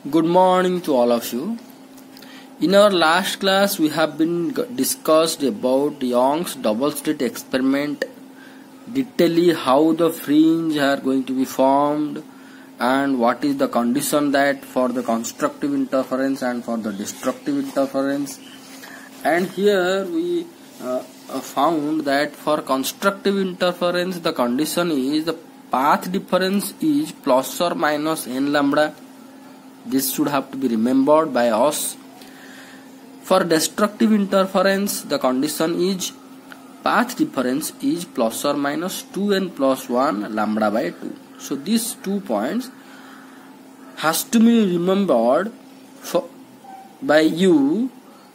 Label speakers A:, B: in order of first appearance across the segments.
A: Good morning to all of you. In our last class, we have been discussed about Young's double slit experiment, detailing how the fringe are going to be formed and what is the condition that for the constructive interference and for the destructive interference. And here we found that for constructive interference, the condition is the path difference is plus or minus n lambda. This should have to be remembered by us. For destructive interference, the condition is path difference is plus or minus 2n plus 1 lambda by 2. So these 2 points has to be remembered by you,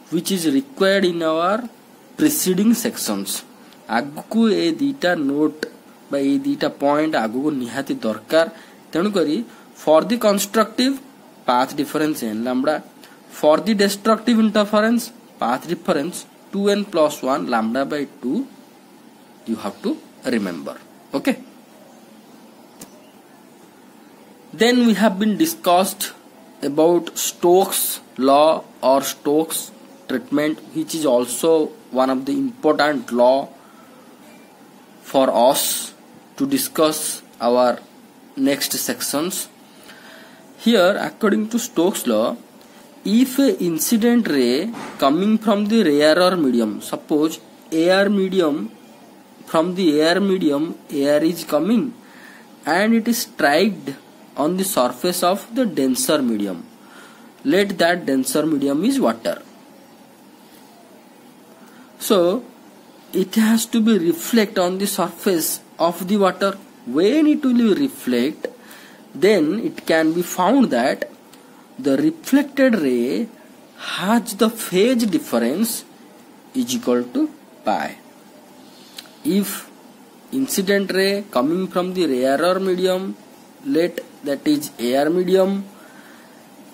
A: which is required in our preceding sections. आगु ए दीटा note बा ए दीटा point आगु निहाती दरकार. तेणु करी for the constructive path difference n lambda, for the destructive interference path difference 2n plus 1 lambda by 2 you have to remember. Okay, then we have been discussed about Stokes law or Stokes treatment, which is also one of the important law for us to discuss our next sections. Here, according to Stokes law, if a incident ray coming from the rarer medium, suppose air medium, from the air medium air is coming and it is struck on the surface of the denser medium. Let that denser medium is water. So it has to be reflect on the surface of the water. When it will reflect, then it can be found that the reflected ray has the phase difference is equal to pi. If incident ray coming from the rarer medium, let that is air medium,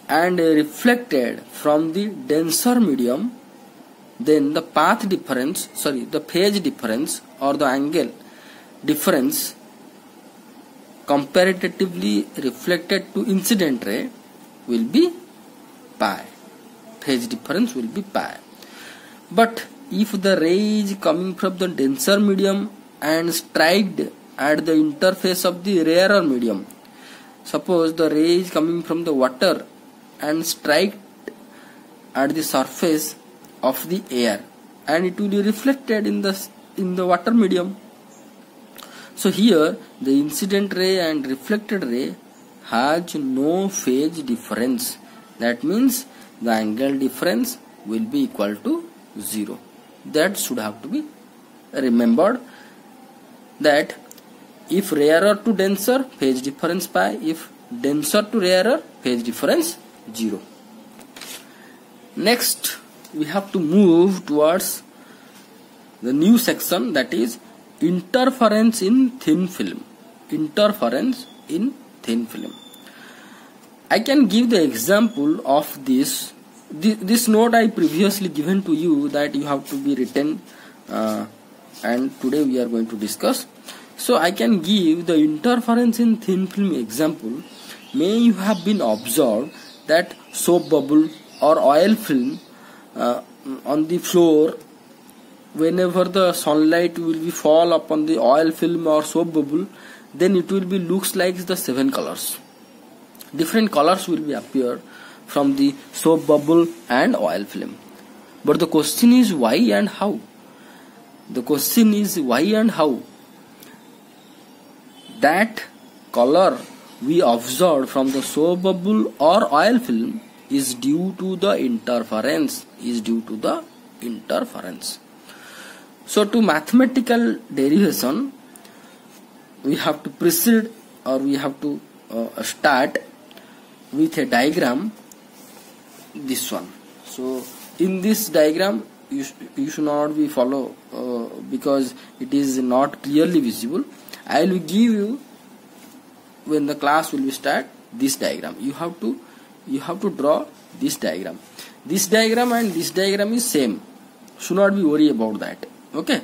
A: and reflected from the denser medium, then the path difference, the phase difference or the angle difference comparatively reflected to incident ray will be pi. Phase difference will be pi. But if the ray is coming from the denser medium and struck at the interface of the rarer medium, suppose the ray is coming from the water and struck at the surface of the air, and it will be reflected in the water medium. So here the incident ray and reflected ray has no phase difference. That means the angle difference will be equal to 0. That should have to be remembered, that if rarer to denser, phase difference pi, if denser to rarer, phase difference 0. Next we have to move towards the new section, that is interference in thin film. Interference in thin film. I can give the example of this. This note I previously given to you that you have to be written, and today we are going to discuss. So I can give the interference in thin film example. May you have been observed that soap bubble or oil film on the floor, whenever the sunlight will be fall upon the oil film or soap bubble, then it will be looks like the 7 colors. Different colors will be appear from the soap bubble and oil film. But the question is why and how? The question is why and how? That color we observed from the soap bubble or oil film is due to the interference. So to mathematical derivation, we have to proceed, or we have to start with a diagram, this one. So in this diagram you should not be follow because it is not clearly visible. I will give you, when the class will be start, this diagram. You have to draw this diagram. This diagram and this diagram is same. Should not be worried about that. Okay.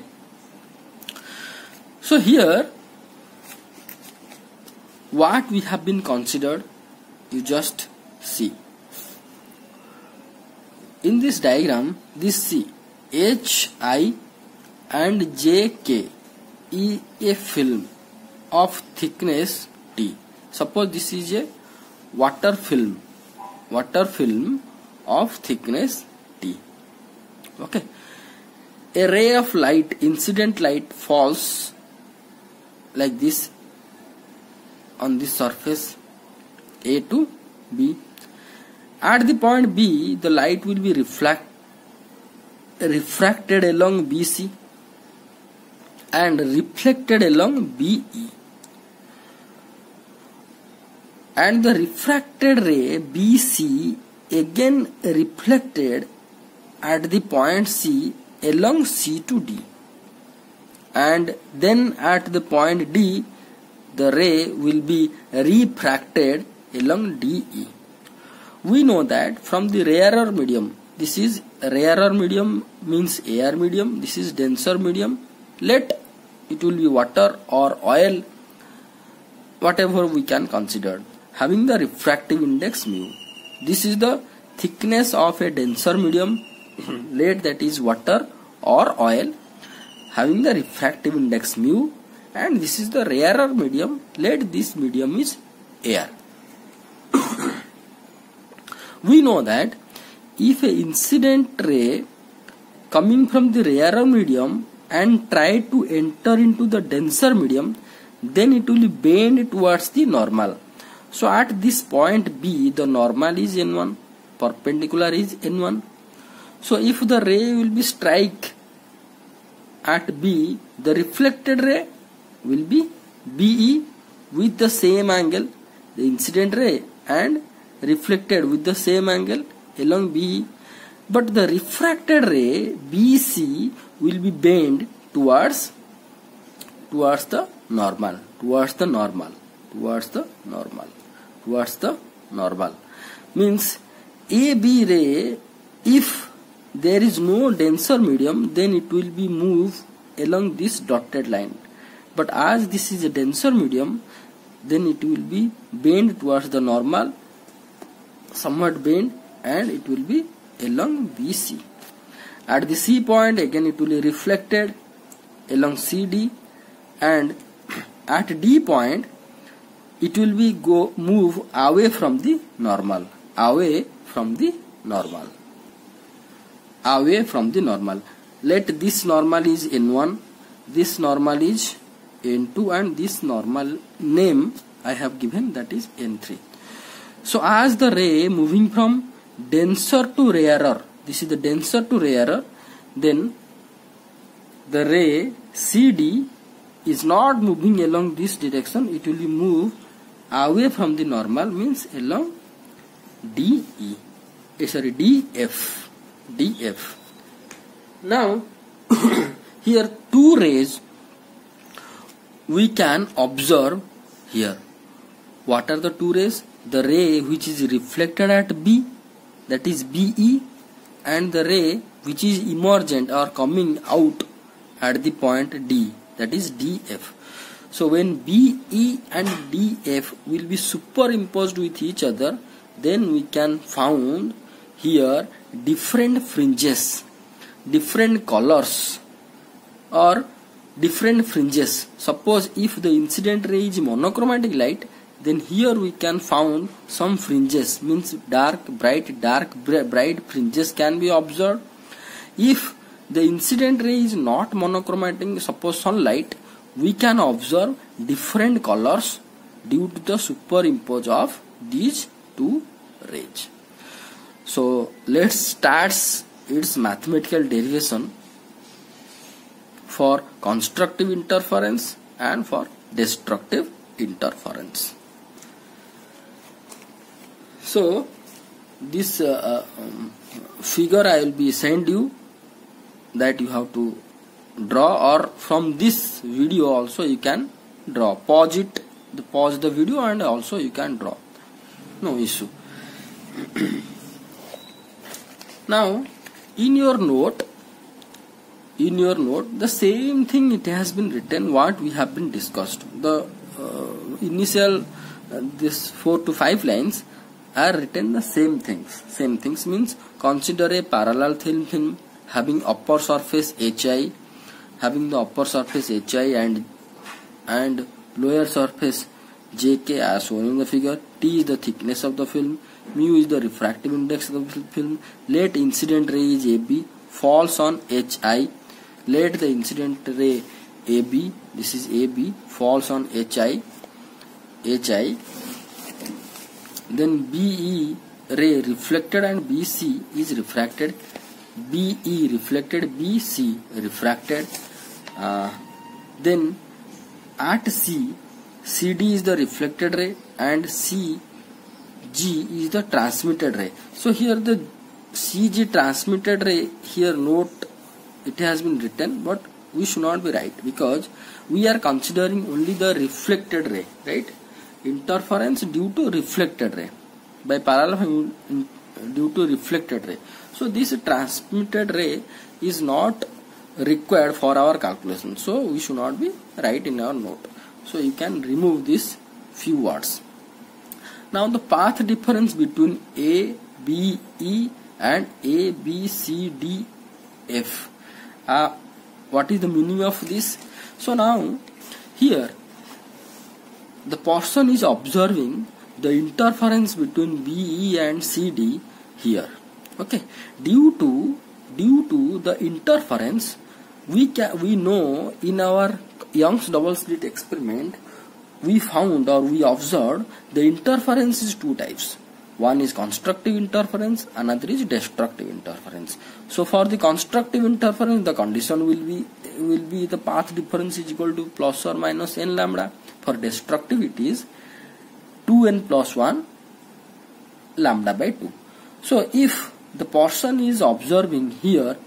A: So here what we have been considered, you just C. In this diagram, this C, H, I and J, K is a film of thickness T. Suppose this is a water film of thickness T. Okay. A ray of light, incident light, falls like this on this surface A to B. At the point B, the light will be refracted along BC and reflected along BE. And the refracted ray BC again reflected at the point C along C to D. And then at the point D, the ray will be refracted along DE. We know that from the rarer medium, this is rarer medium means air medium, this is denser medium, let it will be water or oil, whatever we can consider, having the refractive index mu. This is the thickness of a denser medium, let that is water or oil, having the refractive index mu, and this is the rarer medium, let this medium is air. We know that if a incident ray coming from the rarer medium and try to enter into the denser medium, then it will bend towards the normal. So at this point B, the normal is N1, perpendicular is N1. So if the ray will be strike at B, the reflected ray will be BE with the same angle, the incident ray and reflected with the same angle along BE, but the refracted ray BC will be bent towards the normal. Means AB ray, if there is no denser medium, then it will be moved along this dotted line. But as this is a denser medium, then it will be bent towards the normal, somewhat bent, and it will be along BC. At the C point, again it will be reflected along CD, and at D point it will be move away from the normal. Let this normal is N1, this normal is N2, and this normal name I have given, that is N3. So as the ray moving from denser to rarer, this is the denser to rarer, then the ray CD is not moving along this direction, it will be moved away from the normal, means along DF. Now here two rays we can observe here. What are the two rays? The ray which is reflected at B, that is BE, and the ray which is emergent or coming out at the point D, that is DF. So when BE and DF will be superimposed with each other, then we can found here different fringes, different colors or different fringes. Suppose if the incident ray is monochromatic light, then here we can found some fringes, means bright fringes can be observed. If the incident ray is not monochromatic, suppose sunlight, we can observe different colors due to the superimpose of these two rays. So let's start its mathematical derivation for constructive interference and for destructive interference. So this figure I will be send you, that you have to draw, or from this video also you can draw. Pause the video and also you can draw, no issue. Now in your note the same thing it has been written what we have been discussed. The initial this 4 to 5 lines are written the same things. Same things means consider a parallel thin film having upper surface HI, having the upper surface HI and lower surface JK as shown in the figure. T is the thickness of the film, mu is the refractive index of the film. Let incident ray is AB falls on HI. Let the incident ray AB, this is AB, falls on HI. Then BE ray reflected and BC is refracted. BE reflected, BC refracted. Then at C, CD is the reflected ray and CG is the transmitted ray. So here the CG transmitted ray, here note it has been written, but we should not be right because we are considering only the reflected ray, right? Interference due to reflected ray by parallel due to reflected ray. So this transmitted ray is not required for our calculation, so we should not be right in our note. So you can remove these few words. Now the path difference between A, B, E and A, B, C, D, F. What is the meaning of this? So now here the person is observing the interference between B, E and C, D here. Okay, due to the interference, we know in our Young's double slit experiment we found or we observed the interference is two types. One is constructive interference, another is destructive interference. So for the constructive interference, the condition will be the path difference is equal to plus or minus n lambda. For destructive it is 2n plus 1 lambda by 2. So if the person is observing here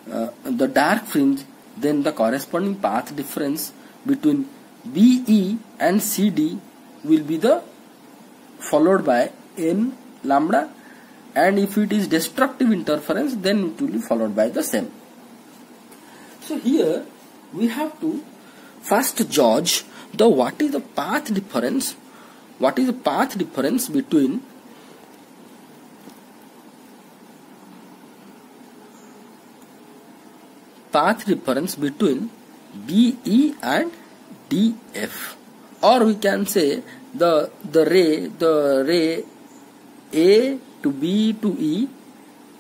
A: the dark fringe, then the corresponding path difference between BE and CD will be the followed by n lambda, and if it is destructive interference, then it will be followed by the same. So here we have to first judge the what is the path difference. What is the path difference between BE and DF, or we can say the ray A to B to E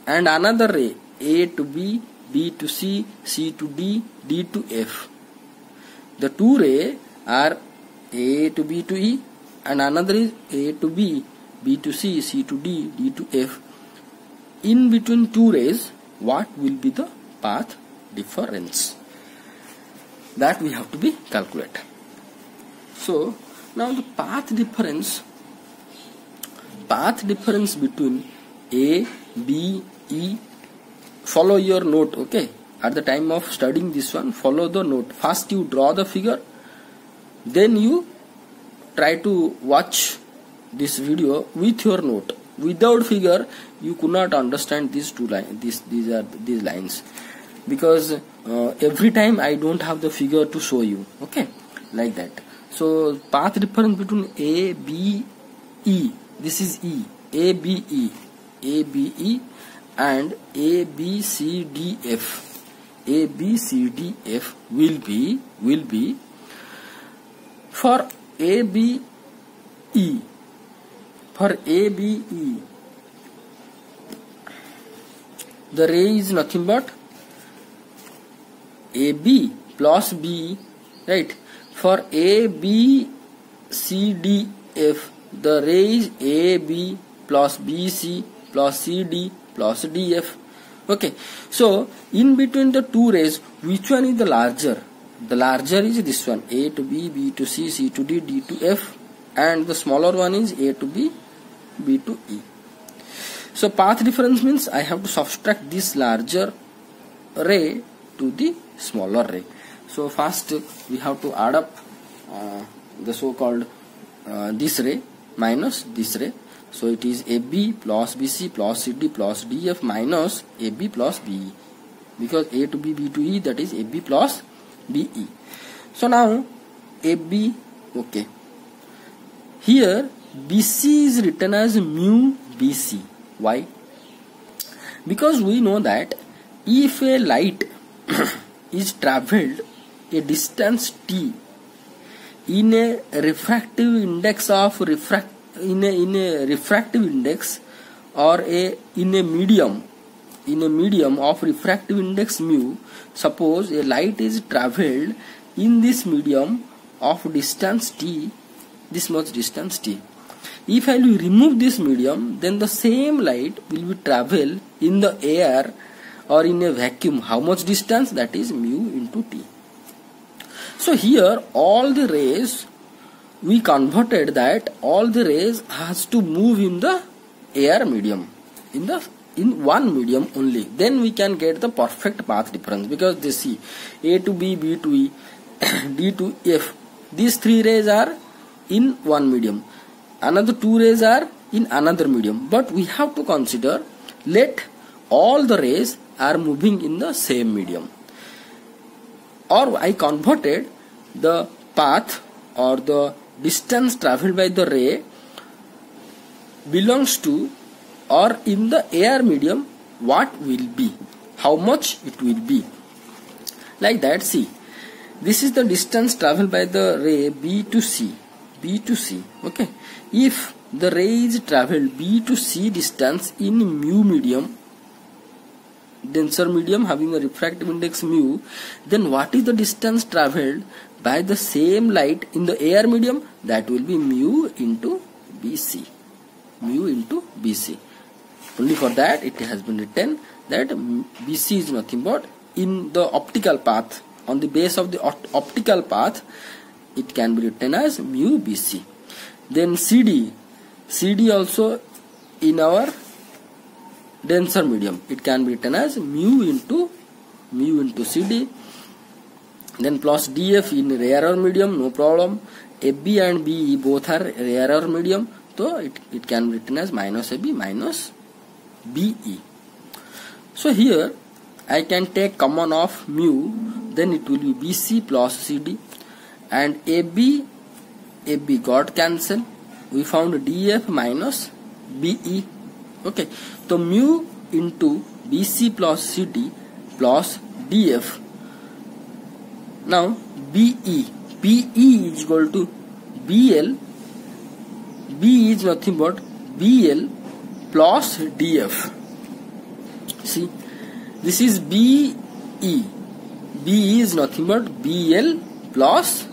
A: and another ray A to B, B to C, C to D, D to F. The two rays are A to B to E and another is A to B, B to C, C to D, D to F. In between two rays, what will be the path difference? That we have to be calculate. So now the path difference between A, B, E, follow your note, okay? At the time of studying this one, follow the note. First you draw the figure, then you try to watch this video with your note. Without figure, you could not understand these two lines. These lines, because every time I don't have the figure to show you, okay, like that. So path difference between A, B, E, this is E, A, B, E, A, B, E and A, B, C, D, F. A, B, C, D, F will be for A, B, E. For A, B, E, the ray is nothing but AB plus B, right? For A, B, C, D, F, the ray is AB plus BC plus CD plus DF. Okay, so in between the two rays, which one is the larger? The larger is this one, A to B, B to C, C to D, D to F, and the smaller one is A to B, B to E. So path difference means I have to subtract this larger ray to the smaller ray. So first we have to add up the so-called this ray minus this ray. So it is AB plus BC plus CD plus DF minus AB plus BE, because A to B, B to E, that is AB plus BE. So now AB, okay, here BC is written as mu BC. Why? Because we know that if a light is travelled a distance t in a refractive index of in a refractive index or in a medium of refractive index mu, suppose a light is travelled in this medium of distance t, this much distance t. If I will remove this medium, then the same light will be travel in the air or in a vacuum. How much distance? That is mu into t. So here all the rays, we converted that all the rays has to move in the air medium, in one medium only. Then we can get the perfect path difference, because they see A to B, B to E, D to F. These three rays are in one medium. Another two rays are in another medium. But we have to consider, let all the rays are moving in the same medium. Or I converted the path or the distance travelled by the ray belongs to or in the air medium, what will be, how much it will be. Like that, see, this is the distance travelled by the ray B to C. Okay, if the ray is travelled B to C distance in mu medium, denser medium having a refractive index mu, then what is the distance travelled by the same light in the air medium? That will be mu into BC. Mu into BC. Only for that it has been written that BC is nothing but in the optical path, on the base of the optical path, it can be written as mu BC. Then CD also in our denser medium, it can be written as mu into CD. Then plus DF in rarer medium, no problem. AB and BE both are rarer medium, so it can be written as minus AB minus BE. So here I can take common of mu, then it will be BC plus CD, and AB got cancelled. We found DF minus BE. Okay, so mu into BC plus CD plus DF. Now BE is equal to BL. B is nothing but BL plus DF. See, this is BE. BE is nothing but BL plus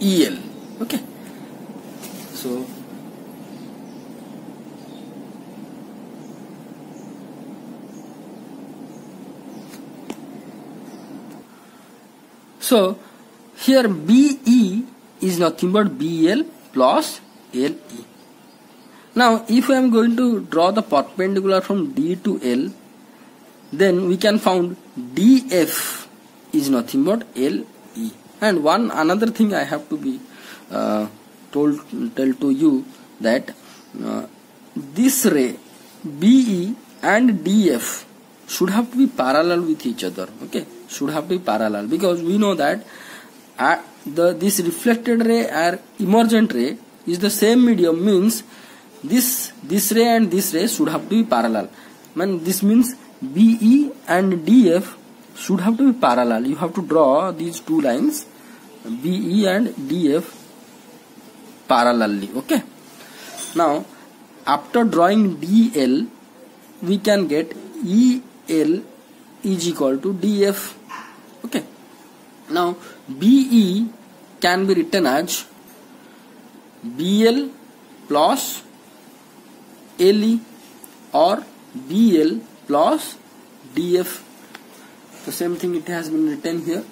A: EL. Okay, so here BE is nothing but BL plus LE. Now if I am going to draw the perpendicular from D to L, then we can found DF is nothing but LE. And another thing I have to be tell to you that this ray BE and DF should have to be parallel with each other. Okay, should have to be parallel, because we know that this reflected ray or emergent ray is the same medium, means this ray and this ray should have to be parallel. This means BE and DF should have to be parallel. You have to draw these two lines, BE and DF, parallelly. Okay, now after drawing DL, we can get EL is equal to DF. Okay, now BE can be written as BL plus LE or BL plus DF. The same thing it has been written here.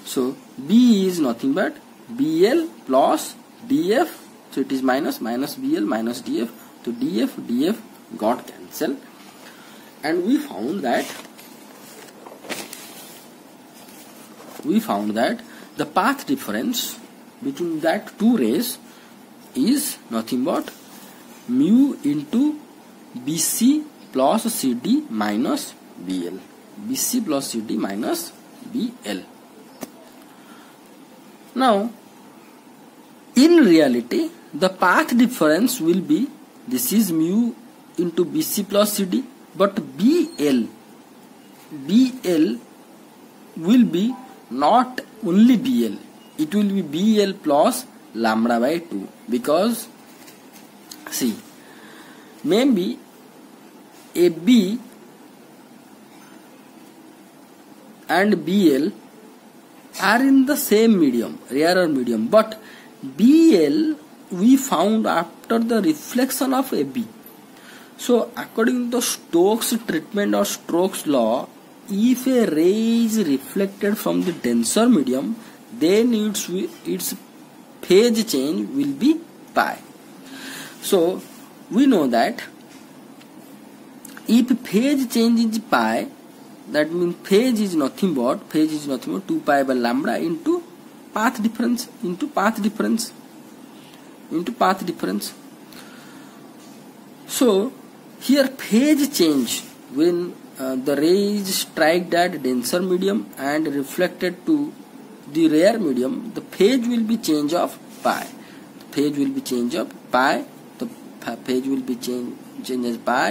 A: So BE is nothing but BL plus DF. So it is minus BL minus DF. So DF got cancelled, and we found that the path difference between that two rays is nothing but mu into BC plus CD minus BL. BC plus CD minus BL. Now In reality, the path difference will be, this is mu into BC plus CD, but BL will be not only BL, it will be BL plus lambda by 2, because see, maybe AB and BL are in the same medium, rarer medium, but BL we found after the reflection of AB. So according to Stokes treatment or Stokes law, if a ray is reflected from the denser medium, then its phase change will be pi. So we know that if phase change is pi, that means phase is nothing but 2 pi by lambda into path difference. So here phase change when the rays strike that denser medium and reflected to the rare medium, the phase will be change of pi. The phase will be change as pi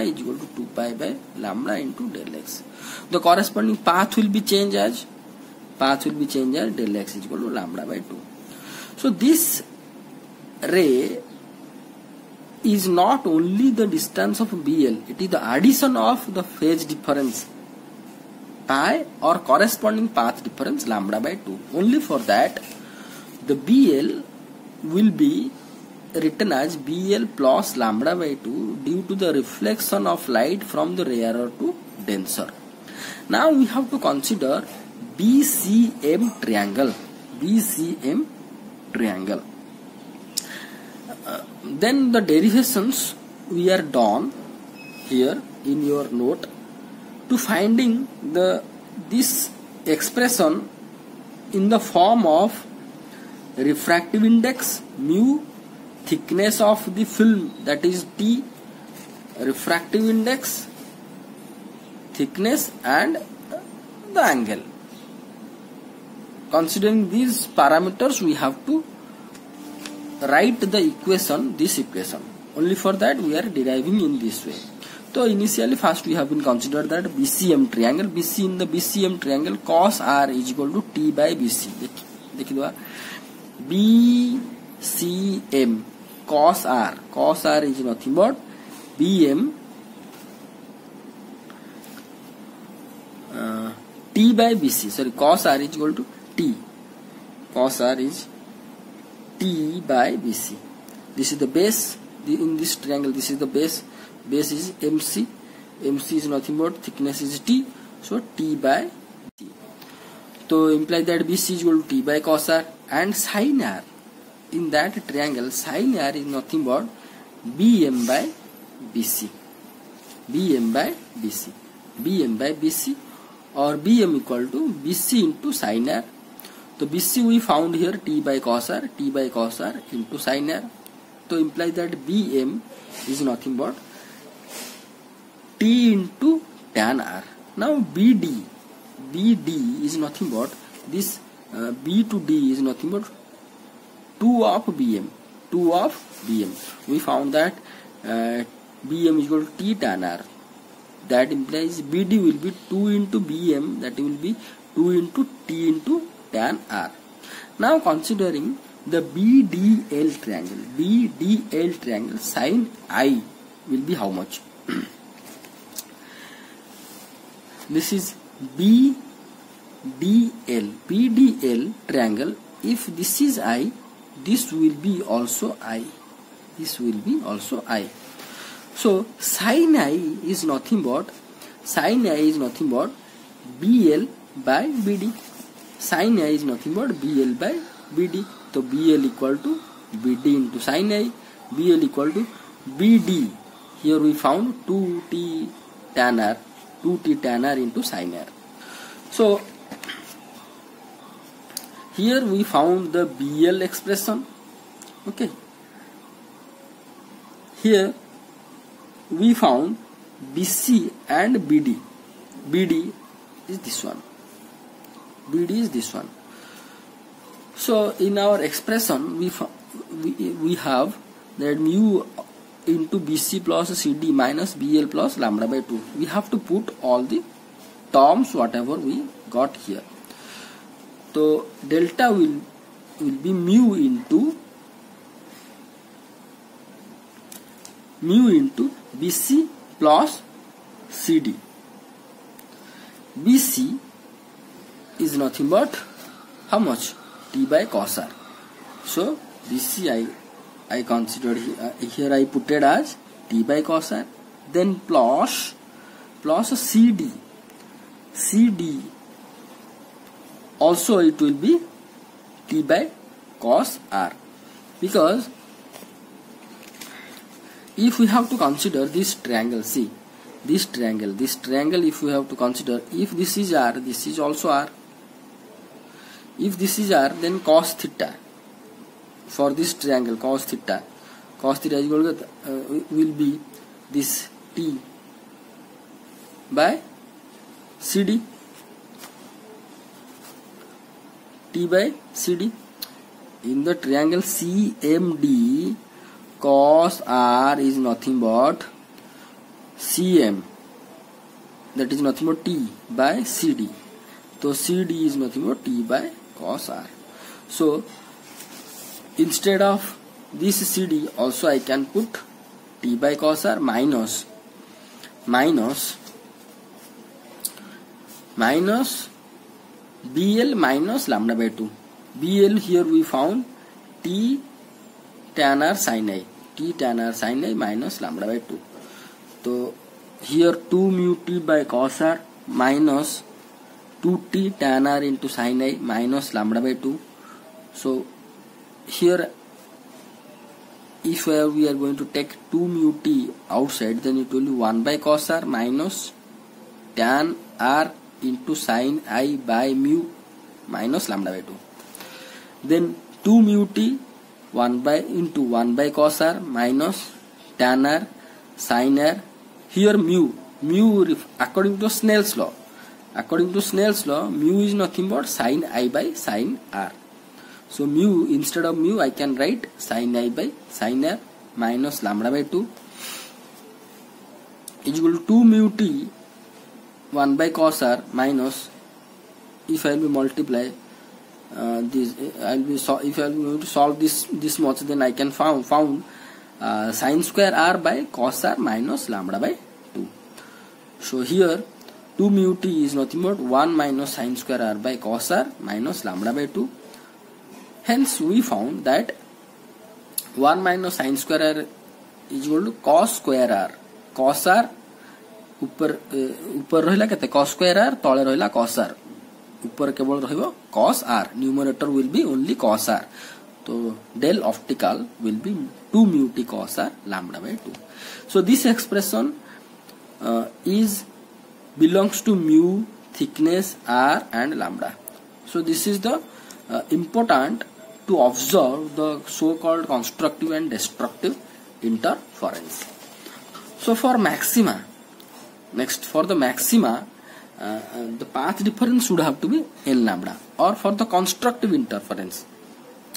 A: is equal to 2 pi by lambda into del x. The corresponding path will be changed as del x is equal to lambda by 2. So this ray is not only the distance of BL, it is the addition of the phase difference pi or corresponding path difference lambda by 2. Only for that, the BL will be written as BL plus lambda by 2 due to the reflection of light from the rarer to denser. Now we have to consider BCM triangle. Then the derivations we are done here in your note to finding this expression in the form of refractive index mu, thickness of the film, that is T, refractive index, thickness and the angle. Considering these parameters, we have to write the equation, this equation. Only for that we are deriving in this way. So initially first we have been considered that BCM triangle. In the BCM triangle, cos R is equal to T by BC. देखिए BCM cos R is nothing but BM T by BC. Sorry, cos R is equal to T. Cos R is T by BC. This is the base. In this triangle, this is the base. Base is MC. MC is nothing but thickness is T. So T by BC. So imply that BC is equal to T by cos R, and sin R. In that triangle, sin R is nothing but BM by BC. BM by BC or BM equal to BC into sin R. So BC we found here T by cos R into sin R. So imply that BM is nothing but T into tan R. Now BD is nothing but this B to D is nothing but 2 of BM. We found that BM is equal to T tan R. That implies BD will be 2 into BM, that will be 2 into T into tan R. Now considering the BDL triangle, sin I will be how much? This is BDL triangle. If this is I, this will be also I. So sin I is nothing but BL by BD. Sin I is nothing but BL by BD. So BL equal to BD into sin I. BL equal to BD. Here we found 2T tan R into sin R. So here we found the BL expression. Okay. Here we found BC and BD. BD is this one. So in our expression we have that mu into BC plus CD minus BL plus lambda by 2. We have to put all the terms whatever we got here. So delta will be mu into BC plus CD. BC is nothing but how much? T by cos R. So BC I considered here I put it as T by cos R. Then plus CD. CD also it will be T by cos R, because if we have to consider this triangle, see this triangle if we have to consider, if this is R, this is also R. If this is R, then cos theta for this triangle, cos theta is equal to will be this T by CD. T by CD. In the triangle CMD, cos R is nothing but CM, that is nothing but T by CD. So CD is nothing but T by cos R. So instead of this CD also I can put T by cos R minus BL minus lambda by 2. BL here we found T tan R sin I minus lambda by 2. So here 2 mu T by cos R minus 2T tan R into sin I minus lambda by 2. So here if we are going to take 2 mu T outside, then it will be 1 by cos R minus tan R into sin I by mu minus lambda by 2. Then 2 mu T 1 by cos R minus tan R sin R. Here mu according to Snell's law, mu is nothing but sin I by sin R. So mu, instead of mu I can write sin I by sin R minus lambda by 2 is equal to 2 mu T 1 by cos R minus, if I will multiply this, if I will going to solve this much, then I can found sin square R by cos R minus lambda by 2. So here 2 mu T is nothing but 1 minus sin square R by cos R minus lambda by 2. Hence we found that 1 minus sin square R is equal to cos square R. Cos R ऊपर रहिला केते cos square R, तळे रहिला cos R. ऊपर केवल रहिबो cos R. Numerator will be only cos R. So del optical will be 2 mu T cos R lambda by 2. So this expression belongs to mu, thickness, R and lambda. So this is the important to observe the so-called constructive and destructive interference. So for maxima, the path difference should have to be L lambda. Or for the constructive interference,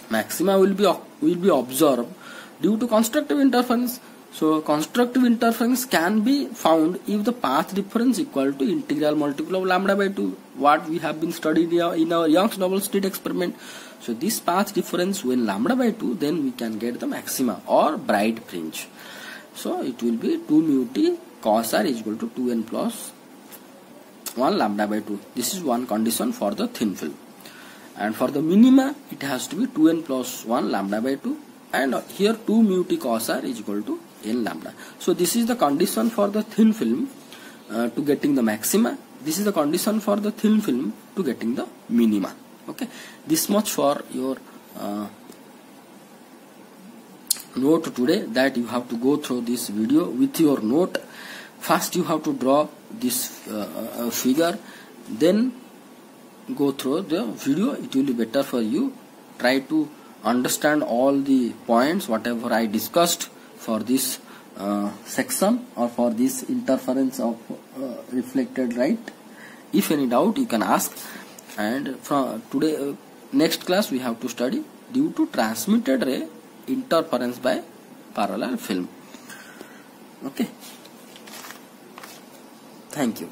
A: maxima will be observed due to constructive interference. So constructive interference can be found if the path difference equal to integral multiple of lambda by 2, what we have been studied in our Young's double slit experiment. So this path difference when lambda by 2, then we can get the maxima or bright fringe. So it will be 2 mu T cos R is equal to 2n plus 1 lambda by 2. This is one condition for the thin film. And for the minima, it has to be 2n plus 1 lambda by 2. And here 2 mu T cos R is equal to n lambda. So this is the condition for the thin film to getting the maxima. This is the condition for the thin film to getting the minima. Okay, this much for your note today, that you have to go through this video with your note. First you have to draw this figure, then go through the video. It will be better for you. Try to understand all the points whatever I discussed for this section or for this interference of reflected light. If any doubt you can ask. And from today next class we have to study due to transmitted ray interference by parallel film. Okay, thank you.